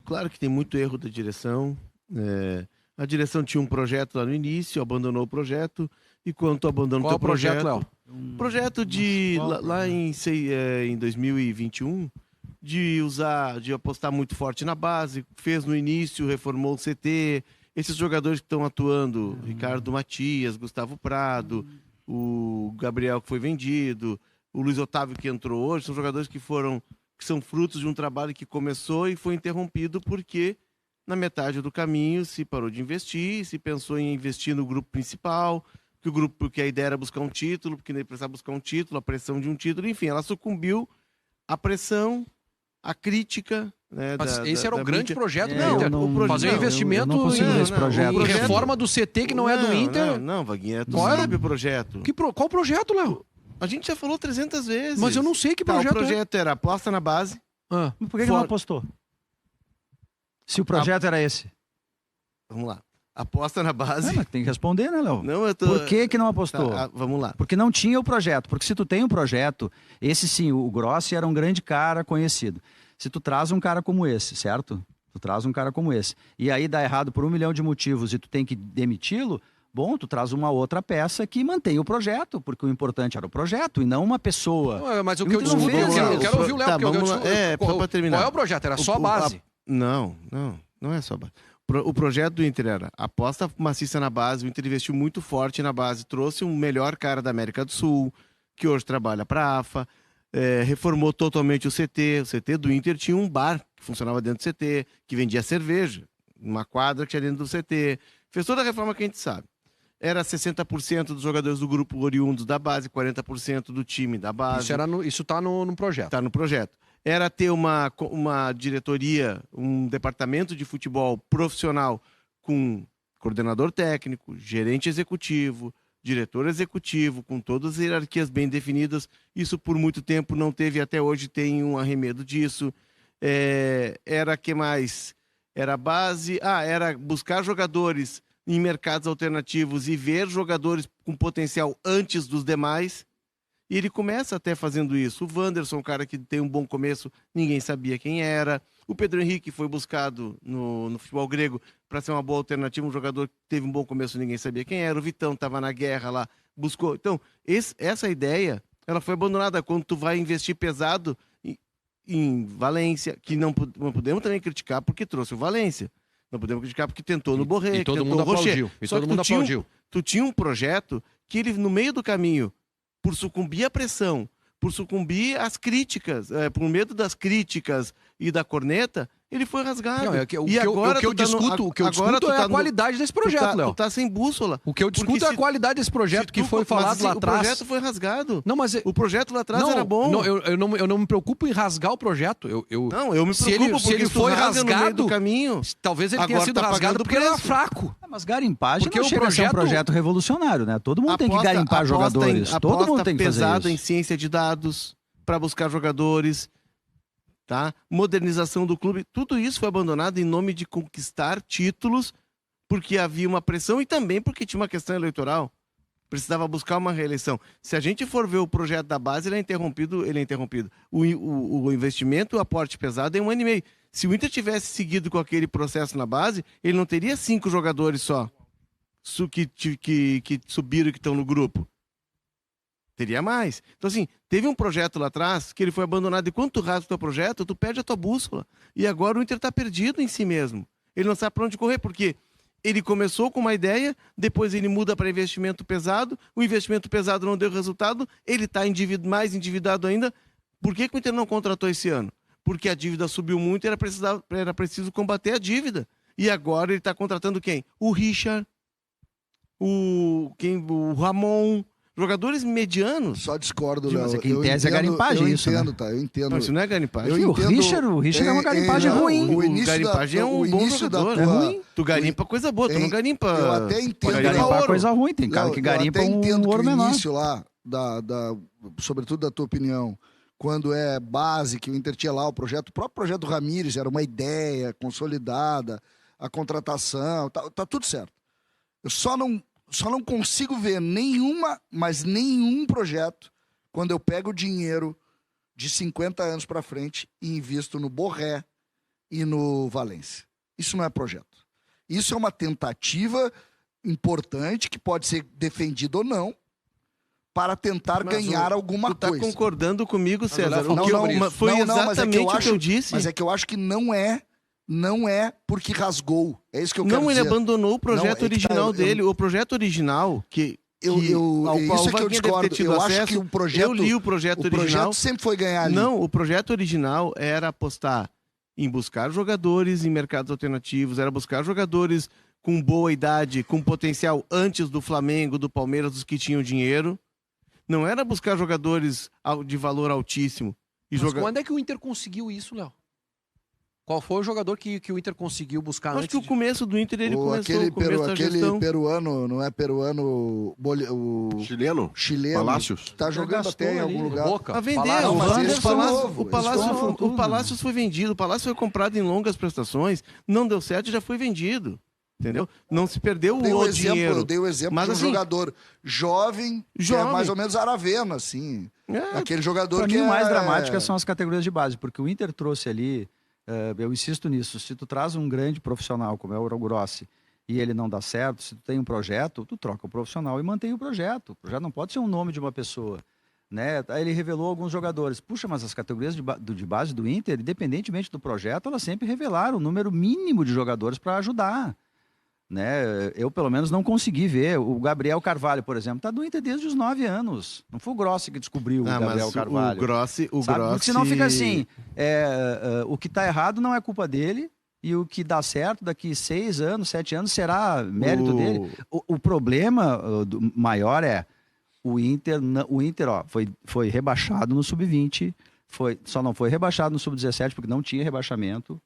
claro que tem muito erro da direção. A direção tinha um projeto lá no início, abandonou o projeto. E quando tu abandona o teu projeto... Léo? Projeto lá em 2021, de apostar muito forte na base, fez no início, reformou o CT. Esses jogadores que estão atuando, Ricardo Matias, Gustavo Prado, o Gabriel que foi vendido, o Luiz Otávio que entrou hoje, são jogadores que são frutos de um trabalho que começou e foi interrompido porque na metade do caminho se parou de investir, se pensou em investir no grupo principal, que a ideia era buscar um título, porque ele precisava buscar um título, a pressão de um título, enfim, ela sucumbiu à pressão, à crítica. Né, Mas esse era o grande projeto do Inter. Fazer um investimento em reforma do CT que não é do Inter. Não, Vaguinha, tu sabe o projeto. Qual projeto, Léo? A gente já falou 300 vezes. Mas eu não sei que projeto o projeto era aposta na base. Por que não apostou? Se o projeto era esse. Vamos lá. Aposta na base. Mas tem que responder, né, Léo? Não, Por que não apostou? Vamos lá. Porque não tinha o projeto. Porque se tu tem um projeto, esse sim, o Grossi era um grande cara conhecido. Se tu traz um cara como esse, certo? Tu traz um cara como esse. E aí dá errado por 1 milhão de motivos e tu tem que demiti-lo, bom, tu traz uma outra peça que mantém o projeto, porque o importante era o projeto e não uma pessoa. Não, mas o que eu discuto, eu quero ouvir o Léo. Para terminar. Qual é o projeto? Era só a base? Não é só a base. O projeto do Inter era aposta maciça na base, o Inter investiu muito forte na base, trouxe um melhor cara da América do Sul, que hoje trabalha para a AFA, reformou totalmente o CT do Inter tinha um bar que funcionava dentro do CT, que vendia cerveja, uma quadra que tinha dentro do CT, fez toda a reforma que a gente sabe. Era 60% dos jogadores do grupo oriundos da base, 40% do time da base. Isso está no projeto. Está no projeto. Era ter uma diretoria, um departamento de futebol profissional com coordenador técnico, gerente executivo, diretor executivo, com todas as hierarquias bem definidas. Isso por muito tempo não teve, até hoje tem um arremedo disso. Era que mais? Era base... era buscar jogadores em mercados alternativos e ver jogadores com potencial antes dos demais. E ele começa até fazendo isso. O Wanderson, um cara que tem um bom começo, ninguém sabia quem era. O Pedro Henrique foi buscado no futebol grego para ser uma boa alternativa, um jogador que teve um bom começo, ninguém sabia quem era. O Vitão estava na guerra lá, buscou. Então, essa ideia, ela foi abandonada quando tu vai investir pesado em Valência, que não podemos também criticar porque trouxe o Valência. Não podemos criticar porque tentou no Borré, e todo mundo aplaudiu. Tu tinha um projeto que ele, no meio do caminho, por sucumbir à pressão, por sucumbir às críticas, por medo das críticas e da corneta, ele foi rasgado. Não, o que eu discuto é a qualidade desse projeto, Léo. Tu tá sem bússola. O que eu discuto é a qualidade desse projeto que foi falado lá atrás. O projeto foi rasgado. Não, mas o projeto lá atrás era bom. Não, eu não me preocupo em rasgar o projeto. Eu me preocupo se ele foi rasgado do caminho. Talvez ele tenha sido rasgado porque ele era fraco. Mas garimpagem não chega a ser um projeto revolucionário, né? Todo mundo tem que garimpar jogadores. Todo mundo tem que fazer pesado em ciência de dados para buscar jogadores. Tá? Modernização do clube, tudo isso foi abandonado em nome de conquistar títulos, porque havia uma pressão e também porque tinha uma questão eleitoral. Precisava buscar uma reeleição. Se a gente for ver o projeto da base, ele é interrompido. O investimento, o aporte pesado é 1 ano e meio. Se o Inter tivesse seguido com aquele processo na base, ele não teria 5 jogadores só que subiram e que estão no grupo. Teria mais. Então, assim, teve um projeto lá atrás que ele foi abandonado. E quando tu rasga o teu projeto, tu perde a tua bússola. E agora o Inter está perdido em si mesmo. Ele não sabe para onde correr, porque ele começou com uma ideia, depois ele muda para investimento pesado, o investimento pesado não deu resultado, ele está mais endividado ainda. Por que o Inter não contratou esse ano? Porque a dívida subiu muito e era preciso combater a dívida. E agora ele está contratando quem? O Richard, o Ramon... Jogadores medianos. Só discordo, Léo. Mas aqui em tese é garimpagem isso, né? Eu entendo. Mas isso não é garimpagem. O Richard é uma garimpagem ruim. O garimpagem é um bom jogador. É ruim. Tu garimpa coisa boa, tu não garimpa... Eu até entendo. Garimpar coisa ruim. Tem cara que garimpa um ouro menor. O início lá, sobretudo da tua opinião, quando é base, que o Inter tinha lá o próprio projeto do Ramires, era uma ideia consolidada, a contratação, tá tudo certo. Eu só não consigo ver nenhum projeto quando eu pego o dinheiro de 50 anos para frente e invisto no Borré, e no Valência. Isso não é projeto. Isso é uma tentativa importante que pode ser defendida ou não para tentar ganhar alguma coisa. Tu tá concordando comigo, César? Foi exatamente o que eu disse. Mas é que eu acho que não é porque rasgou. É isso que eu quero dizer. Não, ele abandonou o projeto original dele. O projeto original isso é que eu discordo. Eu acho que o projeto... Eu li o projeto original. O projeto sempre foi ganhar ali. Não, o projeto original era apostar em buscar jogadores em mercados alternativos, era buscar jogadores com boa idade, com potencial antes do Flamengo, do Palmeiras, dos que tinham dinheiro. Não era buscar jogadores de valor altíssimo. Mas quando é que o Inter conseguiu isso, Léo? Qual foi o jogador que o Inter conseguiu buscar antes? Acho que o começo do Inter ele começou aquele peruano, não é peruano, o chileno? Palácios. Que tá jogando até em algum lugar. A vender. O Palácios foi vendido. O Palácios foi comprado em longas prestações. Não deu certo e já foi vendido. Entendeu? Não se perdeu o dinheiro. Eu dei o exemplo de um jogador jovem, que é mais ou menos Aravena, assim. Aquele jogador que o mais dramático são as categorias de base, porque o Inter trouxe ali... eu insisto nisso, se tu traz um grande profissional como é o Grossi e ele não dá certo, se tu tem um projeto, tu troca o profissional e mantém o projeto. O projeto não pode ser um nome de uma pessoa, né? Aí ele revelou alguns jogadores. Puxa, mas as categorias de base do Inter, independentemente do projeto, elas sempre revelaram um número mínimo de jogadores para ajudar. Né? Eu, pelo menos, não consegui ver. O Gabriel Carvalho, por exemplo, está do Inter desde os 9 anos. Não foi o Grossi que descobriu o Gabriel Carvalho. O Grossi... Porque senão fica assim, o que está errado não é culpa dele, e o que dá certo daqui 6 anos, 7 anos, será mérito dele. O problema maior é o Inter foi rebaixado no Sub-20, só não foi rebaixado no Sub-17 porque não tinha rebaixamento.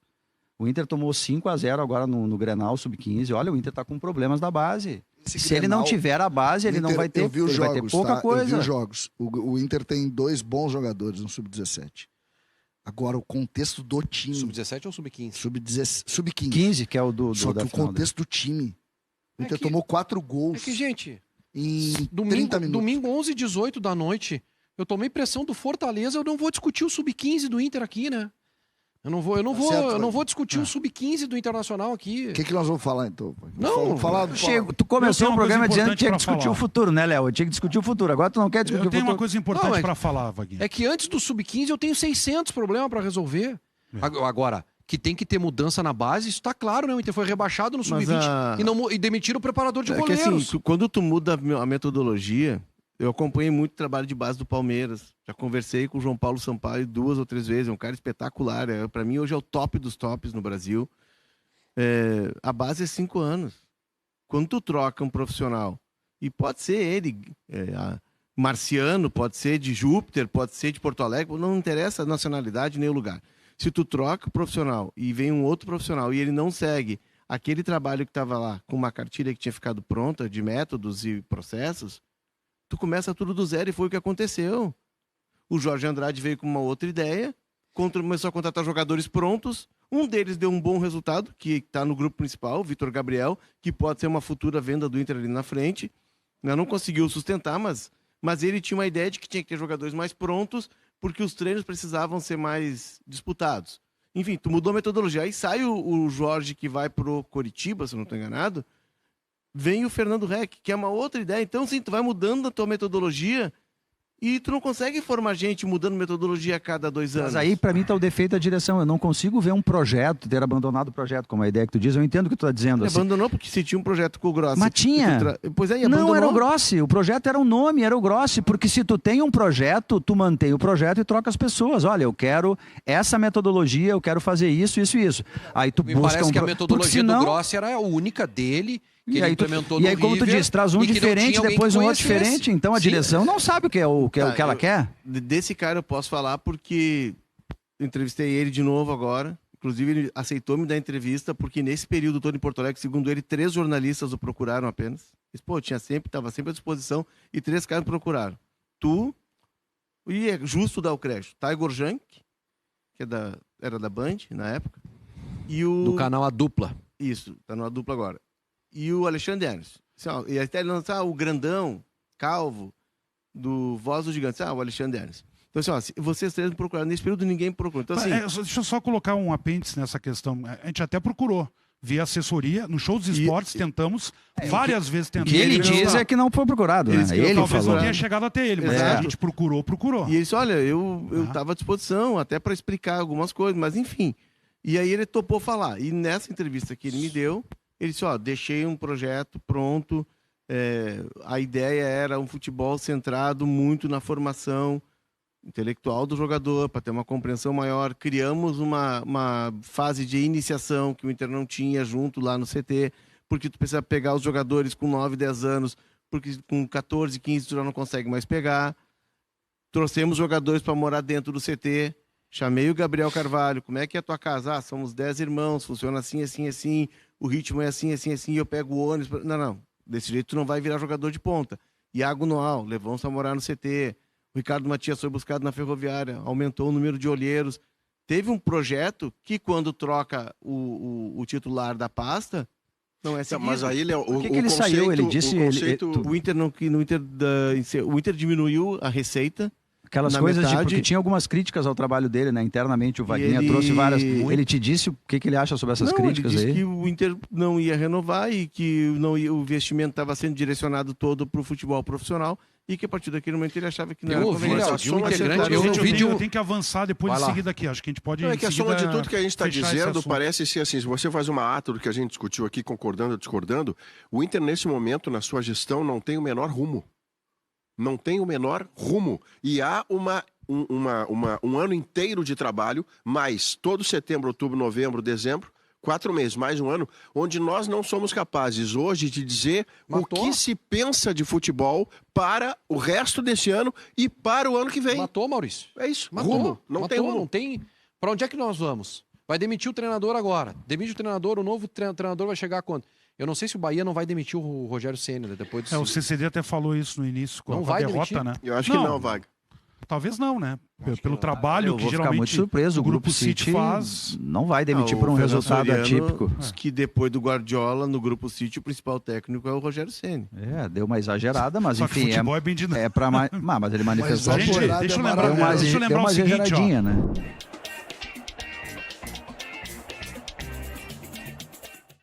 O Inter tomou 5-0 agora no Grenal Sub-15. Olha, o Inter está com problemas da base. Se ele não tiver a base, ele não vai ter, vai ter pouca coisa. Eu vi os jogos. O Inter tem 2 bons jogadores no Sub-17. Agora, o contexto do time... Sub-17 ou Sub-15? Sub-15. 15, que é o do Só que o contexto do time. O Inter tomou 4 gols. É que, gente, em 30 minutos. Domingo 11h18 da noite, eu tomei pressão do Fortaleza, eu não vou discutir o Sub-15 do Inter aqui, né? Eu não vou discutir o Sub-15 do Internacional aqui. O que nós vamos falar, então? Não, tu começou o programa dizendo que tinha que discutir o futuro, né, Léo? Tinha que discutir o futuro. Agora tu não quer discutir o futuro. Eu tenho uma coisa importante para falar, Vaguinho. É que antes do Sub-15 eu tenho 600 problemas para resolver. Agora, que tem que ter mudança na base, isso tá claro, né? O Inter foi rebaixado no Sub-20 e demitiram o preparador de goleiros. Que assim, quando tu muda a metodologia... Eu acompanhei muito o trabalho de base do Palmeiras. Já conversei com o João Paulo Sampaio 2 ou 3 vezes. É um cara espetacular. Para mim, hoje é o top dos tops no Brasil. A base é 5 anos. Quando tu troca um profissional, e pode ser ele, marciano, pode ser de Júpiter, pode ser de Porto Alegre, não interessa a nacionalidade nem o lugar. Se tu troca o profissional e vem um outro profissional e ele não segue aquele trabalho que estava lá com uma cartilha que tinha ficado pronta de métodos e processos, tu começa tudo do zero e foi o que aconteceu. O Jorge Andrade veio com uma outra ideia, começou a contratar jogadores prontos, um deles deu um bom resultado, que está no grupo principal, o Vitor Gabriel, que pode ser uma futura venda do Inter ali na frente. Não conseguiu sustentar, mas ele tinha uma ideia de que tinha que ter jogadores mais prontos, porque os treinos precisavam ser mais disputados. Enfim, tu mudou a metodologia. Aí sai o Jorge, que vai pro Coritiba, se eu não estou enganado, vem o Fernando Reck, que é uma outra ideia. Então, sim, tu vai mudando a tua metodologia e tu não consegue formar gente mudando metodologia a cada 2 anos. Mas aí, para mim, tá o defeito da direção. Eu não consigo ver um projeto, ter abandonado o projeto, como a ideia que tu diz. Eu entendo o que tu tá dizendo. Assim. Abandonou porque se tinha um projeto com o Grossi. Mas tinha. Pois é, não, era o Grossi. O projeto era um nome, era o Grossi. Porque se tu tem um projeto, tu mantém o projeto e troca as pessoas. Olha, eu quero essa metodologia, eu quero fazer isso, isso e isso. Aí tu busca parece que a metodologia do Grossi era a única dele... E aí, como tu diz, traz um diferente, depois um outro diferente, então a direção não sabe o que ela quer. Desse cara eu posso falar porque entrevistei ele de novo agora, inclusive ele aceitou me dar entrevista, porque nesse período todo em Porto Alegre, segundo ele, 3 jornalistas o procuraram apenas. Estava sempre à disposição e 3 caras procuraram. Tu, e é justo dar o crédito, Taigor Jank, que era da Band na época, e o... Do canal A Dupla. Isso, tá no A Dupla agora. E o Alexandre Anderson. E até ele lançar o grandão, calvo, do Voz do Gigante. O Alexandre Anderson. Então, assim, ó, vocês três procuraram. Nesse período, ninguém procurou. Então, assim... Deixa eu só colocar um apêndice nessa questão. A gente até procurou. Via assessoria, no Show dos Esportes, tentamos, várias vezes tentamos. O que ele diz é que não foi procurado, né? Ele talvez falou. não tenha chegado até ele, mas a gente procurou. E ele disse, olha, eu estava à disposição até para explicar algumas coisas, mas enfim. E aí ele topou falar. E nessa entrevista que ele me deu, ele disse, ó, deixei um projeto pronto, a ideia era um futebol centrado muito na formação intelectual do jogador, para ter uma compreensão maior. Criamos uma fase de iniciação que o Inter não tinha junto lá no CT, porque tu precisa pegar os jogadores com 9, 10 anos, porque com 14, 15 tu já não consegue mais pegar. Trouxemos jogadores para morar dentro do CT, chamei o Gabriel Carvalho, como é que é a tua casa? Somos 10 irmãos, funciona assim, assim, assim, o ritmo é assim, assim, assim, eu pego o ônibus... Não, desse jeito tu não vai virar jogador de ponta. Iago Noal, levamos para morar no CT... O Ricardo Matias foi buscado na Ferroviária, aumentou o número de olheiros. Teve um projeto que, quando troca o titular da pasta, não é seguido. Mas aí ele, Por que ele saiu? Ele disse... O Inter diminuiu a receita. Aquelas coisas porque tinha algumas críticas ao trabalho dele, né? Internamente o Wagner trouxe várias. Ele te disse o que ele acha sobre essas críticas ele disse aí? que o Inter não ia renovar e que o investimento estava sendo direcionado todo para o futebol profissional e que a partir daquele momento ele achava que não era conveniente. Eu tenho que avançar depois de seguida aqui. Acho que a gente pode... É que a soma de tudo que a gente está dizendo parece ser assim, se você faz uma ata do que a gente discutiu aqui, concordando ou discordando, o Inter nesse momento, na sua gestão, não tem o menor rumo. Não tem o menor rumo. E há um ano inteiro de trabalho, mais todo setembro, outubro, novembro, dezembro, 4 meses, mais um ano, onde nós não somos capazes hoje de dizer o que se pensa de futebol para o resto desse ano e para o ano que vem. Matou, Maurício. É isso. Rumo. Não tem rumo. Não tem... Para onde é que nós vamos? Vai demitir o treinador agora. Demite o treinador, o novo treinador vai chegar a quanto? Eu não sei se o Bahia não vai demitir o Rogério Ceni, né? Depois o CCD até falou isso no início com a derrota, demitir? né? Eu acho que não, Wagner. Talvez não, né? Pelo trabalho que geralmente... Eu vou ficar muito surpreso. O Grupo City faz... não vai demitir por um resultado atípico. Que depois do Guardiola, no Grupo City, o principal técnico é o Rogério Ceni. Deu uma exagerada, mas só enfim... futebol é bem dinâmico. Mas ele manifestou... Deixa eu lembrar deu uma exageradinha, né?